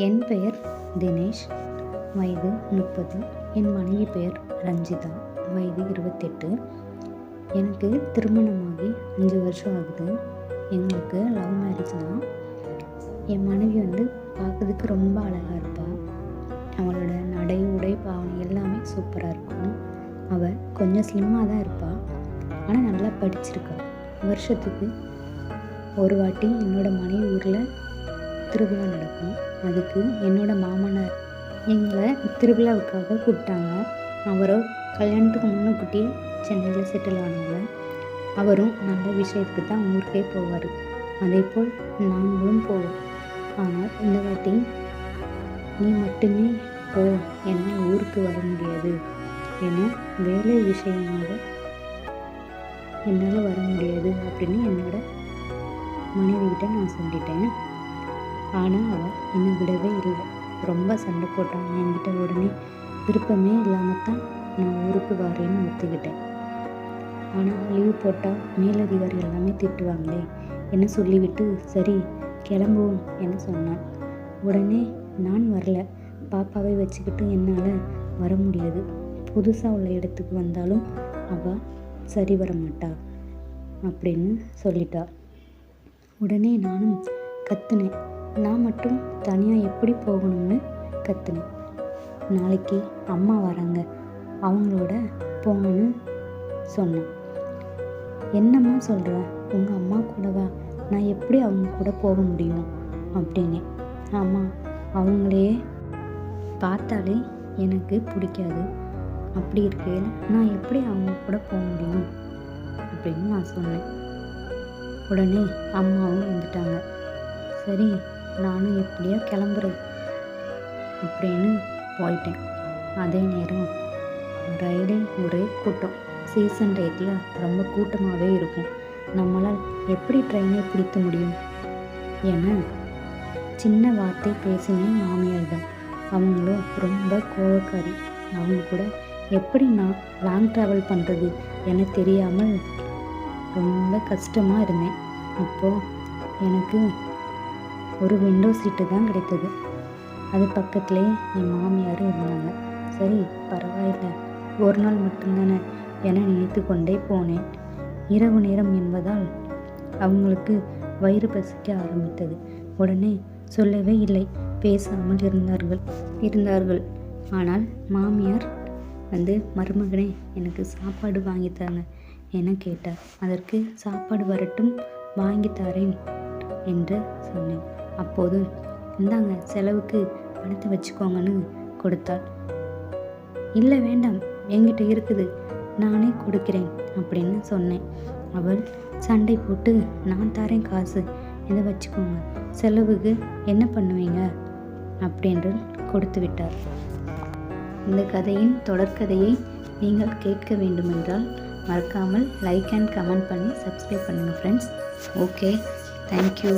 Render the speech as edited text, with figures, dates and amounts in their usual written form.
என் பெயர் தினேஷ், வயது 30. என் மனைவி பெயர் ரஞ்சிதா, வயது 28. எனக்கு திருமணமாகி 5 வருஷம் ஆகுது. எங்களுக்கு லவ் மேரேஜ் தான். என் மனைவி பார்க்கறதுக்கு ரொம்ப அழகாக இருப்பாள். அவளோட நடை, உடை, பாவனை எல்லாமே சூப்பராக இருக்கும். அவள் கொஞ்சம் ஸ்லிம்மாக தான் இருப்பாள், ஆனால் நல்லா படிச்சிருக்கா. வருஷத்துக்கு ஒரு வாட்டி என்னோடய மனைவி ஊரில் திருவிழா நடக்கும். அதுக்கு என்னோடய மாமனார் எங்களை திருவிழாவுக்காக கூப்பிட்டாங்க. அவரோ கல்யாணத்துக்கு முன்னக்கூட்டியே சென்னையில் செட்டில் ஆனவங்க. அவரும் நல்ல விஷயத்துக்கு தான் ஊருக்கே போவார். அதே போல் நாங்களும் போவோம். ஆனால் இந்த வாட்டி நீ மட்டுமே போ, என்ன ஊருக்கு வர முடியாது, ஏன்னா வேலை விஷயமாக என்னால் வர முடியாது அப்படின்னு என்னோட மனைவிகிட்ட நான் சொல்லிட்டேன். ஆனால் அவள் என்னை விடவே இல்லை. ரொம்ப சண்டை போட்டான் என்கிட்ட. உடனே விருப்பமே இல்லாமல் தான் நான் ஊருக்கு வரேன்னு ஒத்துக்கிட்டேன். ஆனால் லீவு போட்டால் மேலதிகாரி எல்லாமே திட்டுவாங்களே என்ன சொல்லிவிட்டு சரி கிளம்புவோம் என்ன சொன்னான். உடனே நான் வரல, பாப்பாவை வச்சுக்கிட்டு என்னால் வர முடியாது. புதுசாக உள்ள இடத்துக்கு வந்தாலும் அவள் சரி வர மாட்டா அப்படின்னு சொல்லிட்டா. உடனே நானும் கத்துனேன். நான் மட்டும் தனியாக எப்படி போகணும்னு கத்துனேன். நாளைக்கு அம்மா வராங்க, அவங்களோட போங்கன்னு சொன்னேன். என்னம்மா சொல்கிற, உங்கள் அம்மா கூடவா? நான் எப்படி அவங்க கூட போக முடியும் அப்படின்னு. ஆமாம், அவங்களையே பார்த்தாலே எனக்கு பிடிக்காது. அப்படி இருக்கையில் நான் எப்படி அவங்க கூட போக முடியும் அப்படின்னு நான் சொன்னேன். உடனே அம்மாவும் வந்துட்டாங்க. சரி நானும் எப்படியோ கிளம்புறேன் அப்படின்னு போயிட்டேன். அதே நேரம் ரயிலில் ஒரே கூட்டம். சீசன் டேட்டில் ரொம்ப கூட்டமாகவே இருக்கும். நம்மளால் எப்படி ட்ரெயினை பிடிக்க முடியும்? ஏன்னா சின்ன வார்த்தை பேசினேன் மாமியாரிடம். அவங்களும் ரொம்ப கோவக்காரி. அவங்க கூட எப்படி நான் லாங் ட்ராவல் பண்ணுறது என தெரியாமல் ரொம்ப கஷ்டமாக இருந்தேன். அப்போது எனக்கு ஒரு விண்டோ சீட்டு தான் கிடைத்தது. அது பக்கத்துலேயே என் மாமியாரும் இருந்தாங்க. சரி பரவாயில்லை, ஒரு நாள் மட்டும்தானே என நினைத்து கொண்டே போனேன். இரவு நேரம் என்பதால் அவங்களுக்கு வயிறு பசிக்க ஆரம்பித்தது. உடனே சொல்லவே இல்லை, பேசாமல் இருந்தார்கள். ஆனால் மாமியார் மருமகனே எனக்கு சாப்பாடு வாங்கித்தாங்க என கேட்டார். அதற்கு சாப்பாடு வரட்டும், வாங்கித்தாரேன் என்று சொன்னேன். அப்போது இந்தாங்க செலவுக்கு பணத்தை வச்சுக்கோங்கன்னு கொடுத்தாள். இல்லை வேண்டாம், என்கிட்ட இருக்குது, நானே கொடுக்கிறேன் அப்படின்னு சொன்னேன். அவள் சண்டை போட்டு நான் தரேன் காசு, இதை வச்சுக்கோங்க, செலவுக்கு என்ன பண்ணுவீங்க அப்படின்று கொடுத்து விட்டார். இந்த கதையின் தொடர்கதையை நீங்கள் கேட்க வேண்டுமென்றால் மறக்காமல் லைக் அண்ட் கமெண்ட் பண்ணி சப்ஸ்கிரைப் பண்ணுங்கள் ஃப்ரெண்ட்ஸ். Okay, thank you.